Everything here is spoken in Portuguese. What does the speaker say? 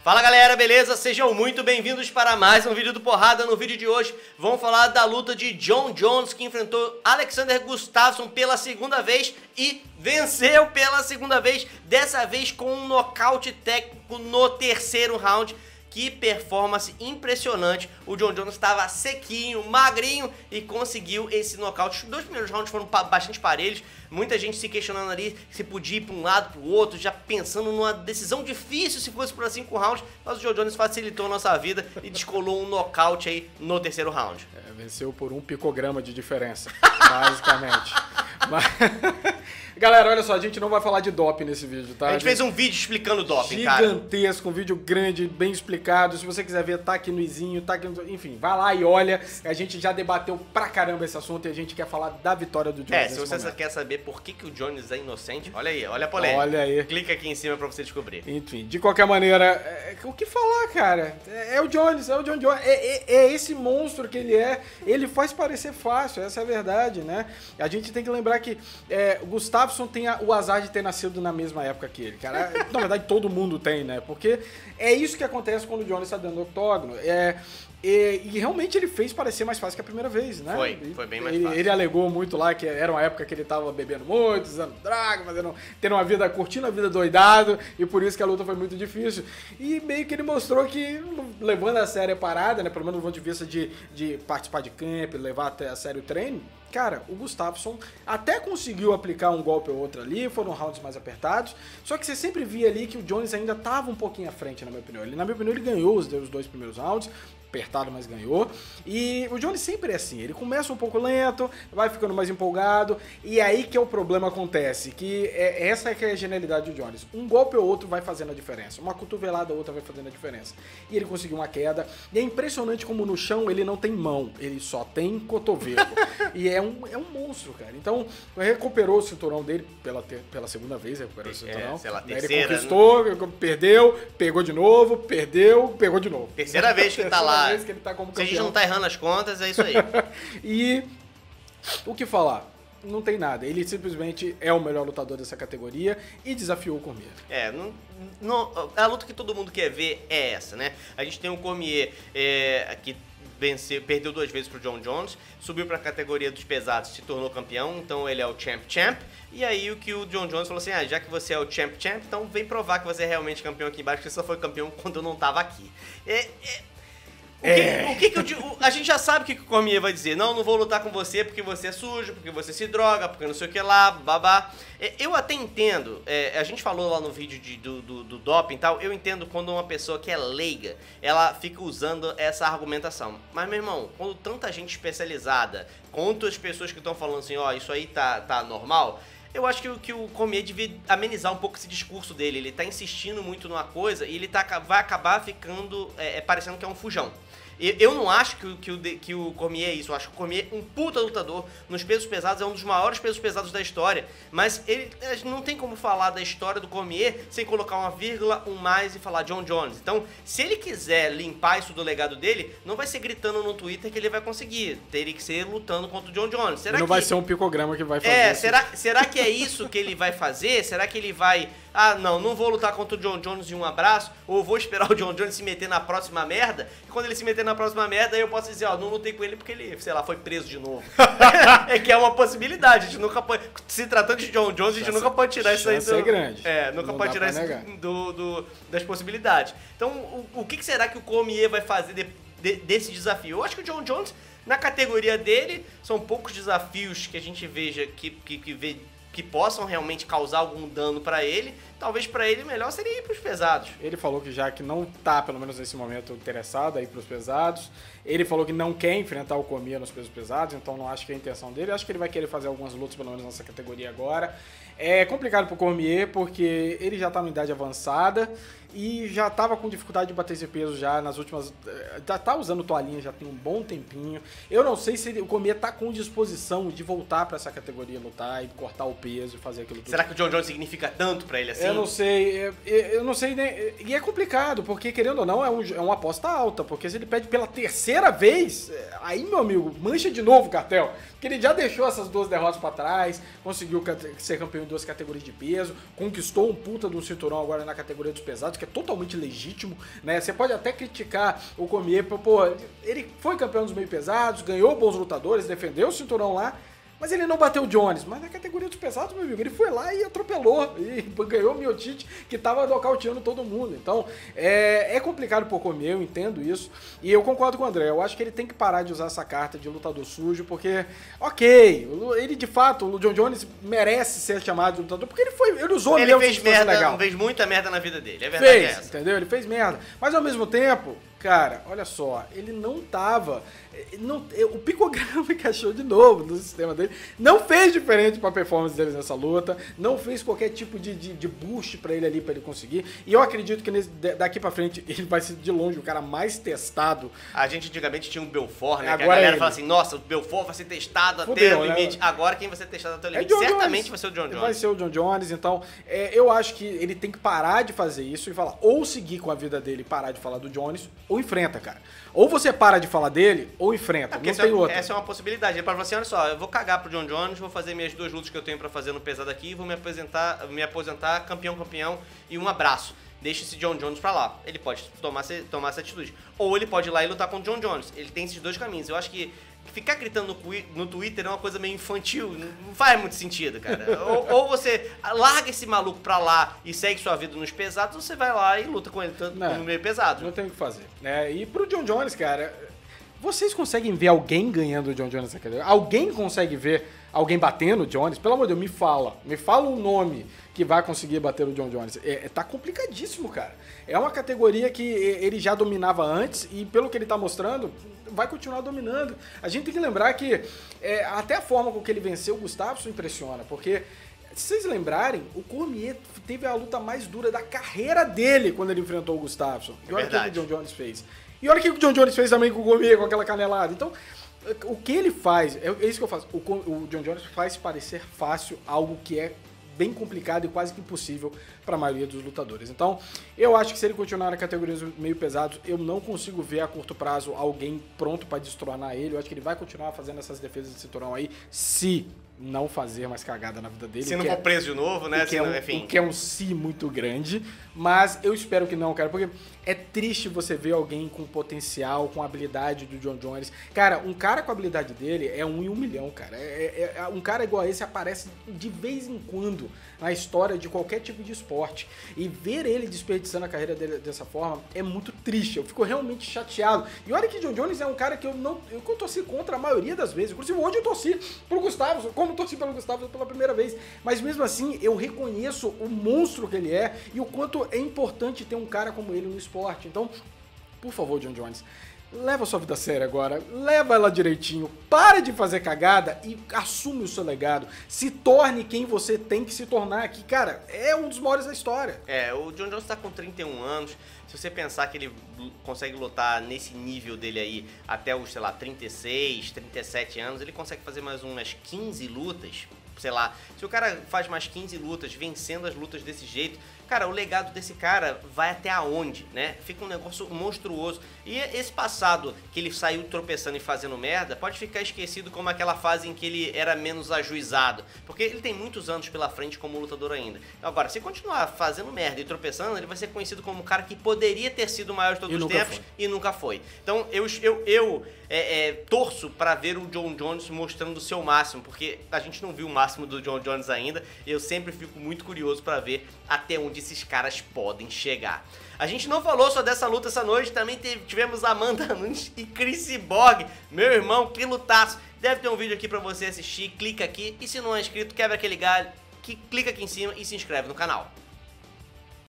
Fala galera, beleza? Sejam muito bem-vindos para mais um vídeo do Porrada. No vídeo de hoje vamos falar da luta de Jon Jones, que enfrentou Alexander Gustafsson pela segunda vez e venceu pela segunda vez, dessa vez com um nocaute técnico no terceiro round. Que performance impressionante, o Jon Jones estava sequinho, magrinho e conseguiu esse nocaute. Os dois primeiros rounds foram bastante parelhos, muita gente se questionando ali se podia ir para um lado, para o outro, já pensando numa decisão difícil se fosse por 5 rounds, mas o Jon Jones facilitou a nossa vida e descolou um nocaute aí no terceiro round. Venceu por 1 picograma de diferença, basicamente. Mas... Galera, olha só, a gente não vai falar de doping nesse vídeo, tá? A gente fez um vídeo explicando o doping, gigantesco, cara. Um vídeo grande, bem explicado. Se você quiser ver, tá aqui no izinho, tá aqui no... Enfim, vai lá e olha. A gente já debateu pra caramba esse assunto e a gente quer falar da vitória do Jones. Se você quer saber por que o Jones é inocente, olha aí, olha a polêmica. Olha aí. Clica aqui em cima pra você descobrir. Enfim, de qualquer maneira, o que falar, cara? É o Jones, é o Jon Jones. É esse monstro que ele é. Ele faz parecer fácil, essa é a verdade, né? A gente tem que lembrar que o Gustafsson tem o azar de ter nascido na mesma época que ele, cara. Na verdade, todo mundo tem, né? Porque é isso que acontece quando o Jones está dentro do octógono. E realmente ele fez parecer mais fácil que a primeira vez, né? Foi bem mais fácil. Ele alegou muito lá que era uma época que ele tava bebendo muito, usando droga, tendo uma vida, curtindo a vida doidado, e por isso que a luta foi muito difícil. E meio que ele mostrou que, levando a sério a parada, né? Pelo menos do ponto de vista de participar de camp, levar até a sério o treino, cara, o Gustafsson até conseguiu aplicar um golpe ou outro ali, foram rounds mais apertados, só que você sempre via ali que o Jones ainda tava um pouquinho à frente, na minha opinião. Na minha opinião, ele ganhou os 2 primeiros rounds, apertado, mas ganhou. E o Jones sempre é assim, ele começa um pouco lento, vai ficando mais empolgado, e aí que o problema acontece, que essa é que é a genialidade do Jones. Um golpe ou outro vai fazendo a diferença, uma cotovelada ou outra vai fazendo a diferença. E ele conseguiu uma queda, e é impressionante como no chão ele não tem mão, ele só tem cotovelo. E é um monstro, cara. Então, recuperou o cinturão dele pela segunda vez, recuperou o cinturão. Terceira, ele conquistou, né? Perdeu, pegou de novo, perdeu, pegou de novo. Terceira vez que ele tá lá. Que ele tá como Se a gente não tá errando as contas, é isso aí. E o que falar? Não tem nada. Ele simplesmente é o melhor lutador dessa categoria e desafiou o Cormier. A luta que todo mundo quer ver é essa, né? A gente tem o Cormier que perdeu 2 vezes pro Jon Jones, subiu pra categoria dos pesados, se tornou campeão, então ele é o champ. E aí o que o Jon Jones falou assim, já que você é o champ, então vem provar que você é realmente campeão aqui embaixo, porque você só foi campeão quando eu não tava aqui. A gente já sabe o que o Cormier vai dizer. Não vou lutar com você porque você é sujo, porque você se droga, porque não sei o que lá, babá. Eu até entendo, a gente falou lá no vídeo do doping e tal, eu entendo quando uma pessoa que é leiga, ela fica usando essa argumentação. Mas, meu irmão, quando tanta gente especializada, contra as pessoas que estão falando assim, isso aí tá normal, eu acho que o Cormier devia amenizar um pouco esse discurso dele. Ele tá insistindo muito numa coisa e ele vai acabar ficando parecendo que é um fujão. Eu não acho que o Cormier é isso. Eu acho que o Cormier é um puta lutador nos pesos pesados, é um dos maiores pesos pesados da história. Mas não tem como falar da história do Cormier sem colocar uma vírgula, um mais e falar Jon Jones. Então, se ele quiser limpar isso do legado dele, não vai ser gritando no Twitter que ele vai conseguir. Teria que ser lutando contra o Jon Jones. Vai ser um picograma que vai fazer isso. Será que é isso que ele vai fazer? Será que ele vai... não vou lutar contra o Jon Jones em um abraço, ou vou esperar o Jon Jones se meter na próxima merda, e quando ele se meter na próxima merda, eu posso dizer, não lutei com ele porque ele, sei lá, foi preso de novo. Que é uma possibilidade, a gente nunca pode, se tratando de Jon Jones, a gente nunca pode tirar isso aí do... é grande. Nunca pode tirar isso das possibilidades. Então, o que será que o Cormier vai fazer desse desafio? Eu acho que o Jon Jones, na categoria dele, são poucos desafios que a gente veja que possam realmente causar algum dano pra ele. Talvez pra ele melhor seria ir pros pesados. Ele falou que já que não tá, pelo menos nesse momento, interessado a ir pros pesados. Ele falou que não quer enfrentar o Cormier nos pesos pesados, então não acho que é a intenção dele. Acho que ele vai querer fazer algumas lutas, pelo menos nessa categoria agora. É complicado pro Cormier, porque ele já tá numa idade avançada e já tava com dificuldade de bater esse peso já nas últimas... Tá usando toalhinha já tem um bom tempinho. Eu não sei se o Cormier tá com disposição de voltar pra essa categoria lutar e cortar o peso e fazer aquilo tudo. Será que o Jon Jones significa tanto pra ele assim? Eu não sei, né? E é complicado, porque querendo ou não, é uma aposta alta, porque se ele pede pela terceira vez, aí, meu amigo, mancha de novo o cartel. Porque ele já deixou essas 2 derrotas pra trás, conseguiu ser campeão em 2 categorias de peso, conquistou um puta de um cinturão agora na categoria dos pesados, que é totalmente legítimo, né? Você pode até criticar o Cormier, pô, ele foi campeão dos meio pesados, ganhou bons lutadores, defendeu o cinturão lá, mas ele não bateu o Jones. Mas na categoria dos pesados, meu amigo, ele foi lá e atropelou. E ganhou o Miocic, que tava nocauteando todo mundo. Então, é complicado pro Cormier, eu entendo isso. E eu concordo com o André. Eu acho que ele tem que parar de usar essa carta de lutador sujo, porque, ok, ele de fato, o John Jones merece ser chamado de lutador, porque ele usou ele mesmo. Ele fez merda, fez muita merda na vida dele. É verdade, fez, essa. Entendeu? Ele fez merda. Mas ao mesmo tempo, cara, olha só, ele não tava... o picograma encaixou de novo no sistema dele. Não fez diferente pra performance dele nessa luta. Não fez qualquer tipo de boost pra ele ali, pra ele conseguir. E eu acredito que daqui pra frente ele vai ser de longe o cara mais testado. A gente antigamente tinha um Belfort, né? Agora que a galera fala assim, nossa, o Belfort vai ser testado até o limite. Né? Agora quem vai ser testado até o limite certamente vai ser o John Jones. Vai ser o John Jones. Então, eu acho que ele tem que parar de fazer isso e falar, ou seguir com a vida dele e parar de falar do Jones, ou enfrenta, cara. Ou você para de falar dele, ou enfrenta. Não tem outra. Essa é uma possibilidade. Ele pode falar assim, olha só, eu vou cagar pro John Jones, vou fazer minhas 2 lutas que eu tenho pra fazer no pesado aqui, vou me aposentar campeão e um abraço. Deixa esse John Jones pra lá. Ele pode tomar essa atitude. Ou ele pode ir lá e lutar com o John Jones. Ele tem esses 2 caminhos. Eu acho que ficar gritando no Twitter é uma coisa meio infantil, não faz muito sentido, cara. ou você larga esse maluco pra lá e segue sua vida nos pesados, ou você vai lá e luta com ele no meio pesado. Não tem o que fazer. E pro John Jones, cara, vocês conseguem ver alguém ganhando o John Jones na cadeira? Alguém consegue ver alguém batendo o Jones? Pelo amor de Deus, me fala um nome que vai conseguir bater o John Jones. Tá complicadíssimo, cara. É uma categoria que ele já dominava antes e pelo que ele tá mostrando, vai continuar dominando. A gente tem que lembrar que até a forma com que ele venceu o Gustafsson impressiona, porque se vocês lembrarem, o Cormier teve a luta mais dura da carreira dele quando ele enfrentou o Gustafsson. E olha o que o John Jones fez. E olha o que o John Jones fez também com o Cormier, com aquela canelada. Então, o que ele faz, é isso que eu faço. O John Jones faz parecer fácil algo que é bem complicado e quase que impossível para a maioria dos lutadores. Então, eu acho que se ele continuar na categoria meio pesados, eu não consigo ver a curto prazo alguém pronto para destronar ele. Eu acho que ele vai continuar fazendo essas defesas de cinturão aí, se não fazer mais cagada na vida dele. Se não for preso de novo, né? O que é um si muito grande. Mas eu espero que não, cara, porque é triste você ver alguém com potencial, com habilidade do John Jones. Cara, um cara com a habilidade dele é 1 em 1 milhão, cara. Um cara igual a esse aparece de vez em quando na história de qualquer tipo de esporte. E ver ele desperdiçando a carreira dele dessa forma é muito triste. Eu fico realmente chateado. E olha que John Jones é um cara que eu torci contra a maioria das vezes. Inclusive, hoje eu torci pro Gustavo, como torci pelo Gustavo pela primeira vez. Mas mesmo assim, eu reconheço o monstro que ele é e o quanto é importante ter um cara como ele no esporte. Então, por favor, John Jones, leva a sua vida a sério agora, leva ela direitinho, para de fazer cagada e assume o seu legado. Se torne quem você tem que se tornar, que, cara, é um dos maiores da história. O John Jones tá com 31 anos. Se você pensar que ele consegue lutar nesse nível dele aí até os, 36, 37 anos, ele consegue fazer mais umas 15 lutas, sei lá. Se o cara faz mais 15 lutas, vencendo as lutas desse jeito, cara, o legado desse cara vai até aonde, né? Fica um negócio monstruoso. E esse passado que ele saiu tropeçando e fazendo merda, pode ficar esquecido como aquela fase em que ele era menos ajuizado. Porque ele tem muitos anos pela frente como lutador ainda. Agora, se continuar fazendo merda e tropeçando, ele vai ser conhecido como um cara que poderia ter sido o maior de todos os tempos e nunca foi. Então, eu torço pra ver o John Jones mostrando o seu máximo, porque a gente não viu o máximo do John Jones ainda. Eu sempre fico muito curioso pra ver até onde esses caras podem chegar. A gente não falou só dessa luta essa noite, também tivemos Amanda Nunes e Chris Cyborg. Meu irmão, que lutaço. Deve ter um vídeo aqui pra você assistir, clica aqui. E se não é inscrito, quebra aquele galho, clica aqui em cima e se inscreve no canal.